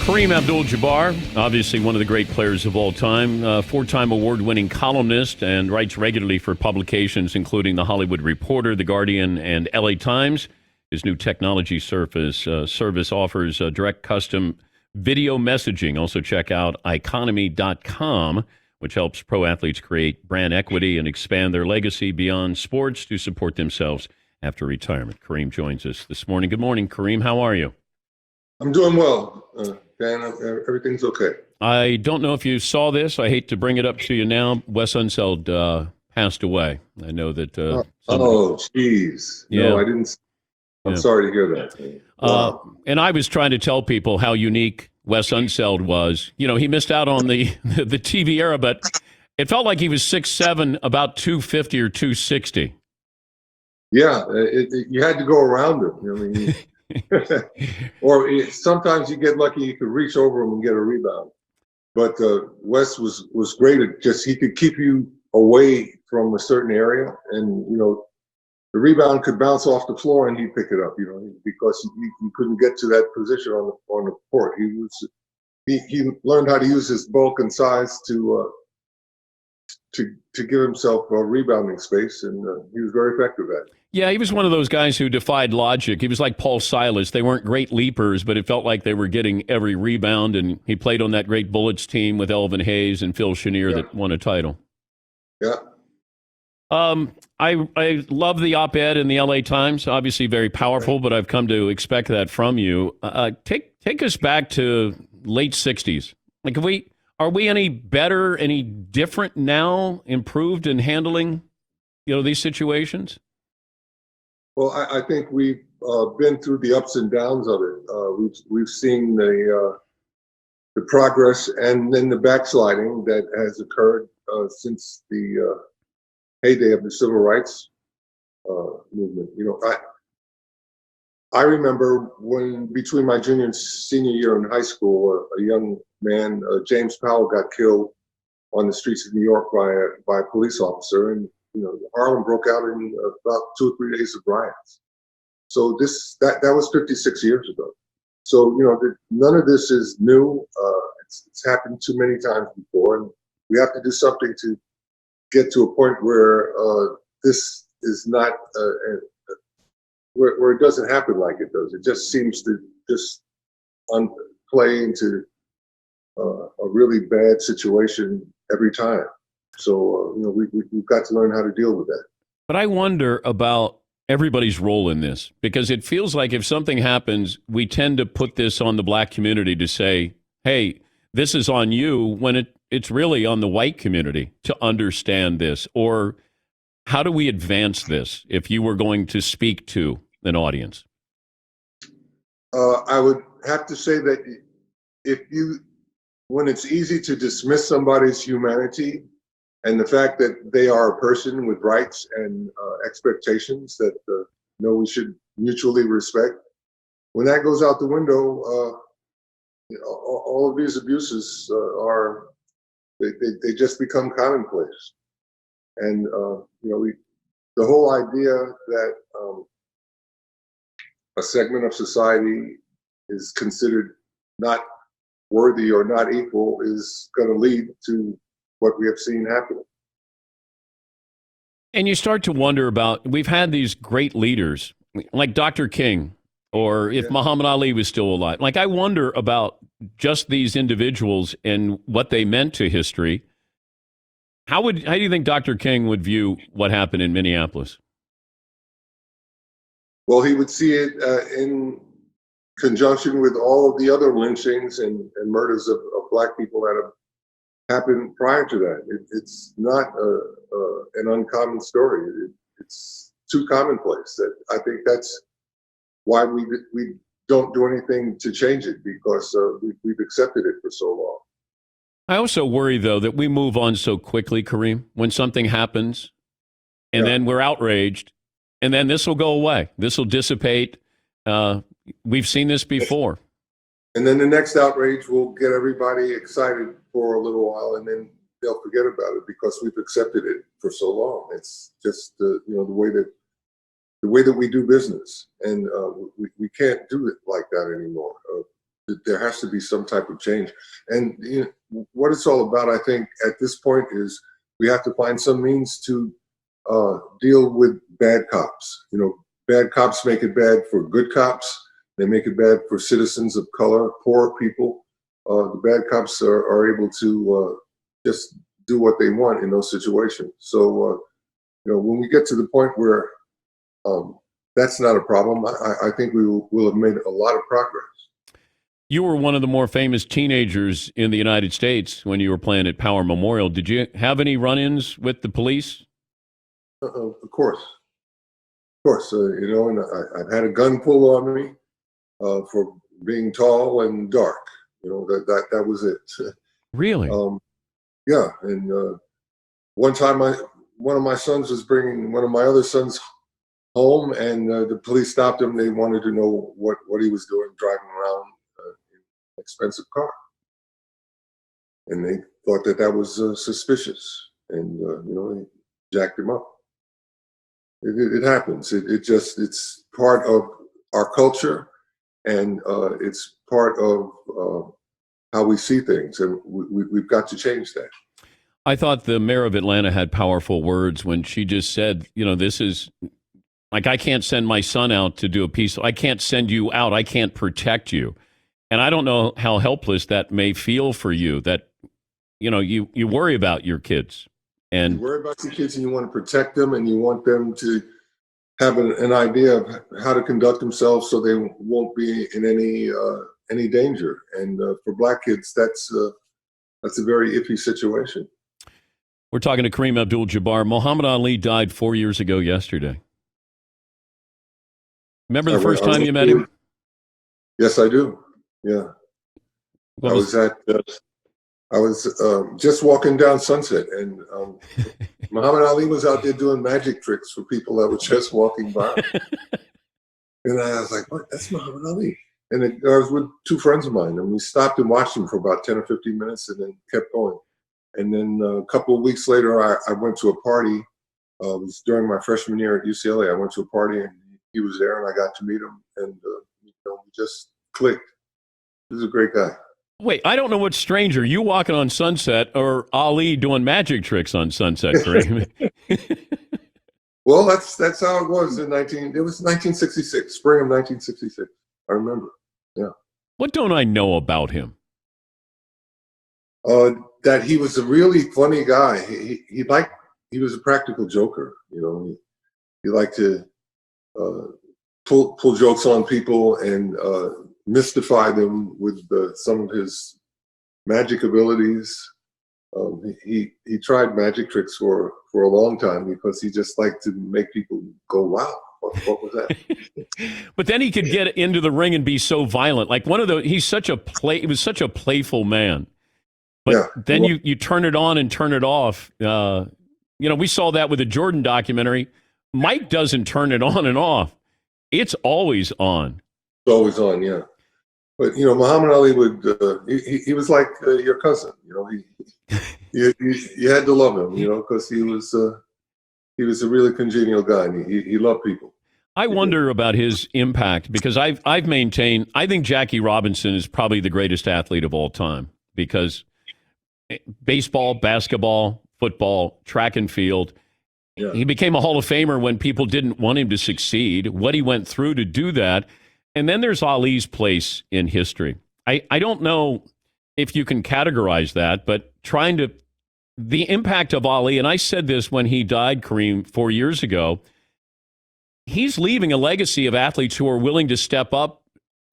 Kareem Abdul-Jabbar, obviously one of the great players of all time, four-time award-winning columnist and writes regularly for publications including The Hollywood Reporter, The Guardian, and LA Times. His new technology service offers direct custom video messaging. Also check out iconomy.com, which helps pro athletes create brand equity and expand their legacy beyond sports to support themselves after retirement. Kareem joins us this morning. Good morning, Kareem. How are you? I'm doing well, Dan. Everything's okay. I don't know if you saw this. I hate to bring it up to you now. Wes Unseld passed away. I know that. Oh, jeez. Yeah. No, I didn't. I'm sorry to hear that. Wow. And I was trying to tell people how unique Wes Unseld was. You know, he missed out on the TV era, but it felt like he was 6'7", about 250 or 260. Yeah, you had to go around him. I mean, sometimes you get lucky, you could reach over him and get a rebound. But Wes was great at he could keep you away from a certain area, and the rebound could bounce off the floor and he'd pick it up. Because you couldn't get to that position on the court. He learned how to use his bulk and size to give himself a rebounding space, and he was very effective at it. Yeah, he was one of those guys who defied logic. He was like Paul Silas. They weren't great leapers, but it felt like they were getting every rebound, and he played on that great Bullets team with Elvin Hayes and Phil Chenier that won a title. Yeah. I love the op-ed in the LA Times, obviously very powerful, but I've come to expect that from you. Take us back to late 60s. Like, are we any better, any different now, improved in handling, these situations? Well, I think we've been through the ups and downs of it. We've seen the progress and then the backsliding that has occurred since the heyday of the civil rights movement. I remember when between my junior and senior year in high school, a young man, James Powell, got killed on the streets of New York by a police officer, and Harlem broke out in about 2 or 3 days of riots. So that was 56 years ago. So none of this is new. It's happened too many times before, and we have to do something to get to a point where this is not where it doesn't happen like it does. It just seems to play into a really bad situation every time. So we've got to learn how to deal with that. But I wonder about everybody's role in this, because it feels like if something happens, we tend to put this on the black community to say, hey, this is on you, when it's really on the white community to understand this. Or how do we advance this if you were going to speak to an audience? I would have to say that when it's easy to dismiss somebody's humanity and the fact that they are a person with rights and expectations that we should mutually respect, when that goes out the window, all of these abuses they just become commonplace. And the whole idea that a segment of society is considered not worthy or not equal is going to lead to what we have seen happen. And you start to wonder about, we've had these great leaders like Dr. King, or if Muhammad Ali was still alive. Like, I wonder about just these individuals and what they meant to history. How do you think Dr. King would view what happened in Minneapolis? Well, he would see it in conjunction with all of the other lynchings and murders of Black people that have happened prior to that. It's not an uncommon story. It's too commonplace. That I think that's why we don't do anything to change it, because we've accepted it for so long. I also worry, though, that we move on so quickly, Kareem, when something happens, and then we're outraged, and then this will go away. This will dissipate. We've seen this before. And then the next outrage will get everybody excited for a little while, and then they'll forget about it because we've accepted it for so long. It's just the way that we do business, and we can't do it like that anymore. there has to be some type of change. And what it's all about, I think, at this point is we have to find some means to deal with bad cops. Bad cops make it bad for good cops. They make it bad for citizens of color, poor people. The bad cops are able to just do what they want in those situations. So, when we get to the point where that's not a problem, I think we will have made a lot of progress. You were one of the more famous teenagers in the United States when you were playing at Power Memorial. Did you have any run-ins with the police? Of course. Of course. And I've had a gun pulled on me for being tall and dark. That was it. Really? Yeah. And one time one of my sons was bringing one of my other sons home, and the police stopped him. They wanted to know what he was doing driving around in an expensive car. And they thought that was suspicious. And, they jacked him up. It happens. It's part of our culture, and it's part of how we see things. And we've got to change that. I thought the mayor of Atlanta had powerful words when she just said, this is like, I can't send my son out to do a piece. I can't send you out. I can't protect you. And I don't know how helpless that may feel for you, that, you worry about your kids. And you worry about your kids, and you want to protect them, and you want them to have an idea of how to conduct themselves so they won't be in any danger. And for Black kids, that's a very iffy situation. We're talking to Kareem Abdul-Jabbar. Muhammad Ali died 4 years ago yesterday. Remember the first time you met him? Yes, I do. Yeah. I was just walking down Sunset, and Muhammad Ali was out there doing magic tricks for people that were just walking by. And I was like, what? That's Muhammad Ali. And I was with two friends of mine, and we stopped and watched him for about 10 or 15 minutes and then kept going. And then a couple of weeks later, I went to a party. It was during my freshman year at UCLA. I went to a party, and he was there, and I got to meet him. And we just clicked. He was a great guy. Wait, I don't know what's stranger, you walking on Sunset or Ali doing magic tricks on Sunset, Kareem. Well, that's how it was it was 1966, spring of 1966. I remember. Yeah. What don't I know about him? That he was a really funny guy. He was a practical joker. He liked to pull jokes on people and mystify them with some of his magic abilities. He tried magic tricks for a long time because he just liked to make people go, wow, what was that? But then he could get into the ring and be so violent. Like he was such a playful man. But yeah. Then you turn it on and turn it off. We saw that with the Jordan documentary. Mike doesn't turn it on and off. It's always on. It's always on, yeah. But Muhammad Ali would he was like your cousin. You had to love him, because he was a really congenial guy, and he loved people. I wonder about his impact, because I've maintained I think Jackie Robinson is probably the greatest athlete of all time, because baseball, basketball, football, track and field. Yeah. He became a Hall of Famer when people didn't want him to succeed, what he went through to do that. And then there's Ali's place in history. I don't know if you can categorize that, but the impact of Ali, and I said this when he died, Kareem, 4 years ago, he's leaving a legacy of athletes who are willing to step up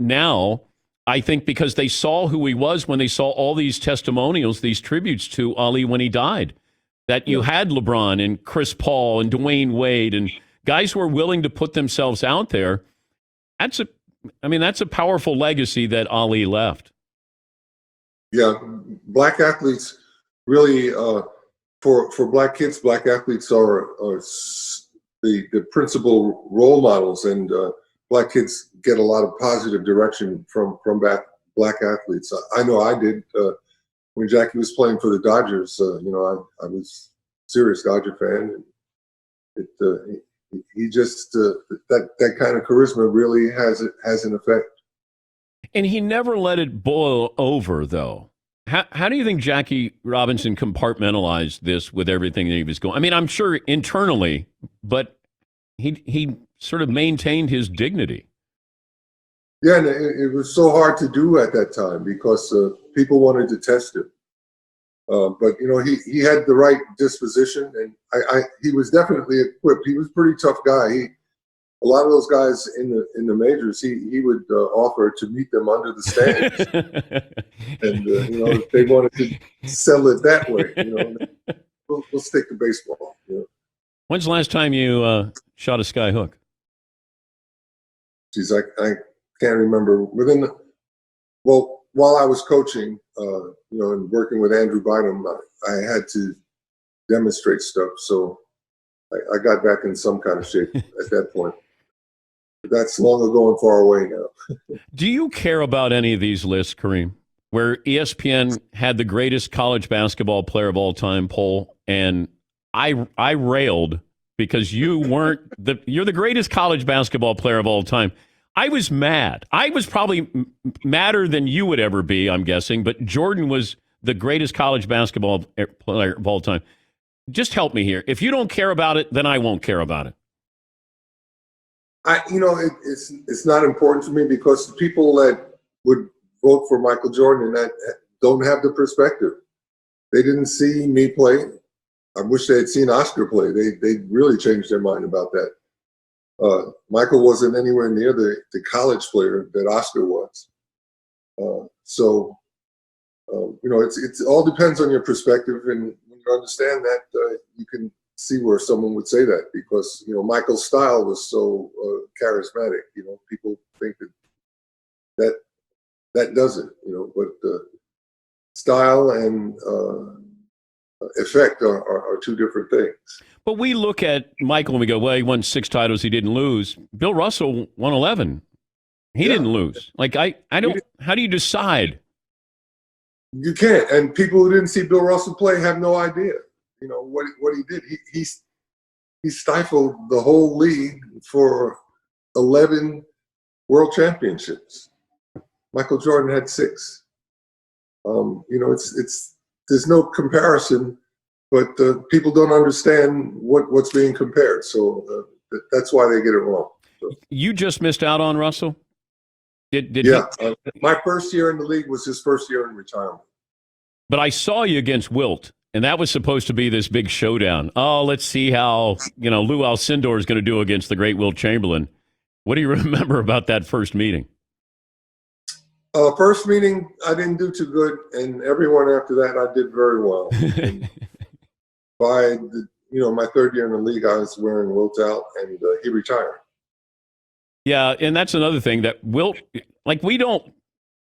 now, I think, because they saw who he was when they saw all these testimonials, these tributes to Ali when he died. That you had LeBron and Chris Paul and Dwayne Wade and guys who are willing to put themselves out there. That's a powerful legacy that Ali left. Yeah, Black athletes really, for Black kids, Black athletes are the principal role models, and Black kids get a lot of positive direction from Black athletes. I know I did. When Jackie was playing for the Dodgers, I was a serious Dodger fan. And he just that kind of charisma really has an effect. And he never let it boil over, though. How do you think Jackie Robinson compartmentalized this with everything that he was going? I mean, I'm sure internally, but he sort of maintained his dignity. Yeah, and it was so hard to do at that time because people wanted to test him. But he had the right disposition, and he was definitely equipped. He was a pretty tough guy. A lot of those guys in the majors, he would offer to meet them under the stands, and if they wanted to sell it that way, we'll stick to baseball. When's the last time you shot a sky hook? Geez, I can't remember. While I was coaching, and working with Andrew Bynum, I had to demonstrate stuff. So I got back in some kind of shape at that point. But that's long ago and far away now. Do you care about any of these lists, Kareem? Where ESPN had the greatest college basketball player of all time poll, and I railed because you're the greatest college basketball player of all time. I was mad. I was probably madder than you would ever be, I'm guessing, but Jordan was the greatest college basketball player of all time. Just help me here. If you don't care about it, then I won't care about it. It's not important to me because the people that would vote for Michael Jordan and that don't have the perspective. They didn't see me play. I wish they had seen Oscar play. They really changed their mind about that. Michael wasn't anywhere near the college player that Oscar was. It all depends on your perspective, and when you understand that, you can see where someone would say that because Michael's style was so charismatic. People think that does it. But style and effect are two different things. But we look at Michael and we go, well, he won 6 titles, he didn't lose. Bill Russell won 11. He didn't lose. Like, I don't, how do you decide? You can't. And people who didn't see Bill Russell play have no idea, what he did. He stifled the whole league for 11 world championships. Michael Jordan had 6. There's no comparison. But people don't understand what's being compared, so that's why they get it wrong. So. You just missed out on Russell? Did my first year in the league was his first year in retirement. But I saw you against Wilt, and that was supposed to be this big showdown. Oh, let's see how Lou Alcindor is going to do against the great Wilt Chamberlain. What do you remember about that first meeting? First meeting, I didn't do too good, and everyone after that, I did very well. By my third year in the league, I was wearing Wilt out, and he retired. Yeah, and that's another thing that Wilt,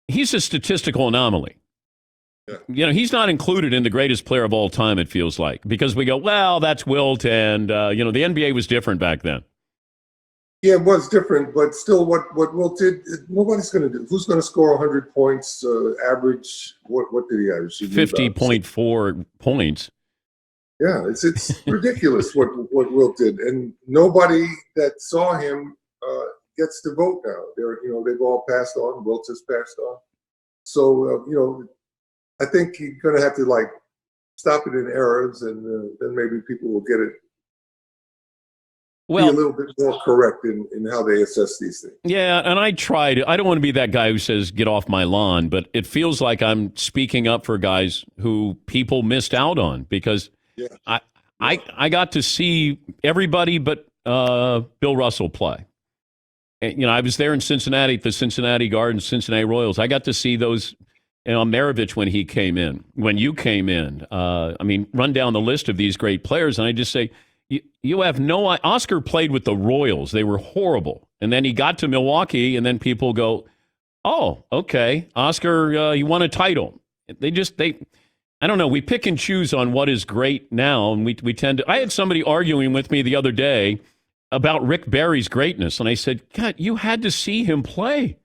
he's a statistical anomaly. Yeah. He's not included in the greatest player of all time, it feels like, because we go, well, that's Wilt, and, the NBA was different back then. Yeah, it was different, but still what Wilt did, nobody's going to do. Who's going to score 100 points, average? What did he average? 50.4 points. Yeah, it's ridiculous what Wilt did, and nobody that saw him gets to vote now. They've all passed on. Wilt has passed on. So I think you're going to have to stop it in errors, and then maybe people will get it. Be a little bit more correct in how they assess these things. Yeah, and I tried. I don't want to be that guy who says, get off my lawn, but it feels like I'm speaking up for guys who people missed out on because I got to see everybody but Bill Russell play. And, I was there in Cincinnati at the Cincinnati Gardens, Cincinnati Royals. I got to see those, Maravich when he came in, when you came in. Run down the list of these great players, and I just say, you have no. Oscar played with the Royals. They were horrible. And then he got to Milwaukee, and then people go, oh, okay, Oscar, you won a title. I don't know. We pick and choose on what is great now, and we tend to. I had somebody arguing with me the other day about Rick Barry's greatness, and I said, God, you had to see him play.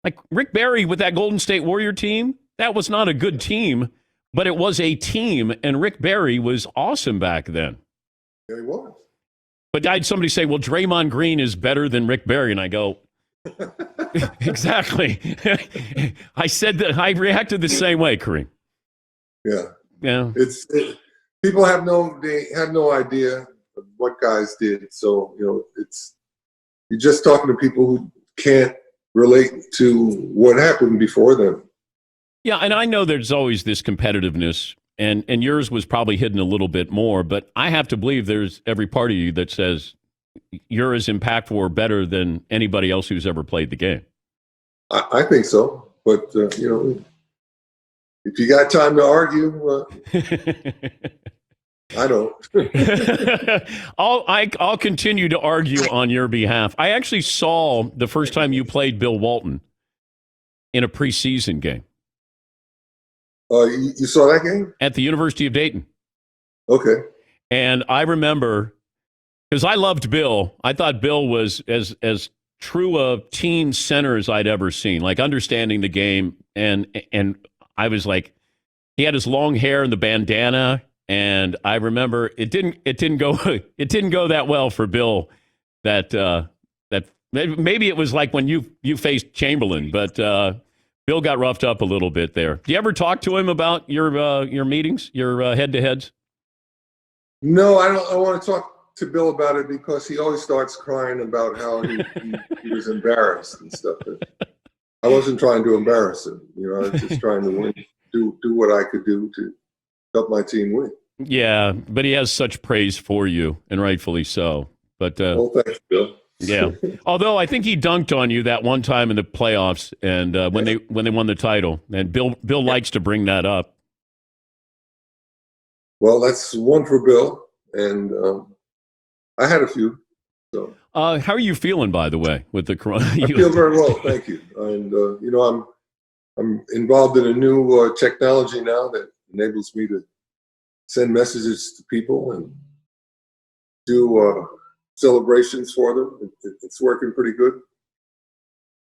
Like Rick Barry with that Golden State Warrior team, that was not a good team, but it was a team, and Rick Barry was awesome back then. Yeah, he was. But I had somebody say, well, Draymond Green is better than Rick Barry, and I go, Exactly. I said that I reacted the same way, Kareem. Yeah. Yeah. People have no idea of what guys did. So, you're just talking to people who can't relate to what happened before them. Yeah, and I know there's always this competitiveness, and yours was probably hidden a little bit more, but I have to believe there's every part of you that says you're as impactful or better than anybody else who's ever played the game. I think so. But, if you got time to argue, I don't. I'll continue to argue on your behalf. I actually saw the first time you played Bill Walton in a preseason game. You saw that game? At the University of Dayton. Okay. And I remember, because I loved Bill. I thought Bill was as true a team center as I'd ever seen, like understanding the game. And I was like, he had his long hair and the bandana. And I remember it didn't go that well for Bill. That maybe it was like when you faced Chamberlain, but Bill got roughed up a little bit there. Do you ever talk to him about your meetings, your head-to-heads? No, I don't. I want to talk to Bill about it because he always starts crying about how he was embarrassed and stuff. I wasn't trying to embarrass him. I was just trying to win, do what I could do to help my team win. Yeah, but he has such praise for you, and rightfully so. But well, thanks, Bill. Yeah. Although I think he dunked on you that one time in the playoffs, and when they won the title, and Bill likes to bring that up. Well, that's one for Bill, and I had a few. So, how are you feeling, by the way, with the corona? I feel very well, thank you. And I'm involved in a new technology now that enables me to send messages to people and do celebrations for them. It's working pretty good.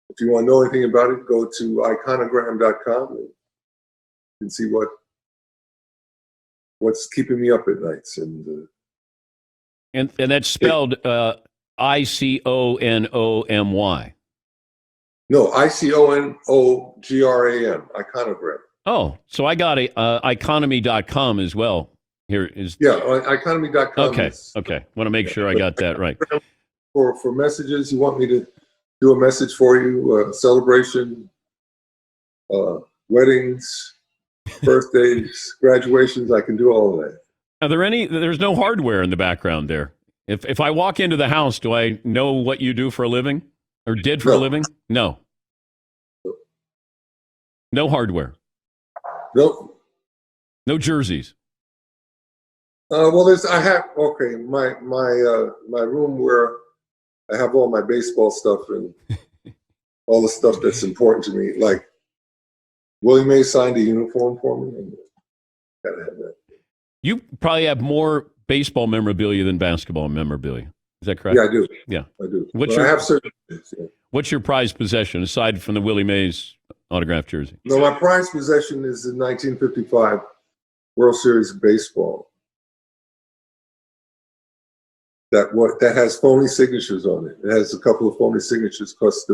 If you want to know anything about it, go to iconogram.com and you can see what's keeping me up at nights. And that's spelled ICONOMY. No, ICONOGRAM, iconogram. Oh, so I got economy.com as well. Here is economy.com. Okay. Want to make sure I got that right. For messages, you want me to do a message for you, celebration, weddings, birthdays, graduations, I can do all of that. Are there there's no hardware in the background there. If I walk into the house, do I know what you do for a living or did for a living? No. No hardware. Nope. No jerseys. Well, my room where I have all my baseball stuff and all the stuff that's important to me. Like Willie Mays signed a uniform for me, and gotta have that. You probably have more baseball memorabilia than basketball memorabilia. Is that correct? Yeah, I do. Yeah, I do. I have certain things. Yeah. What's your prized possession aside from the Willie Mays autographed jersey? No, my prized possession is the 1955 World Series of Baseball. That has phony signatures on it. It has a couple of phony signatures because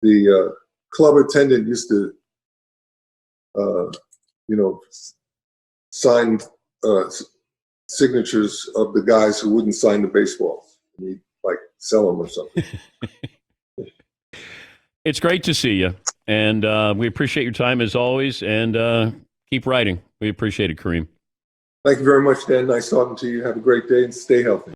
the club attendant used to, sign signatures of the guys who wouldn't sign the baseballs. And he'd sell them or something. It's great to see you, and we appreciate your time as always. And keep writing. We appreciate it, Kareem. Thank you very much, Dan. Nice talking to you. Have a great day and stay healthy.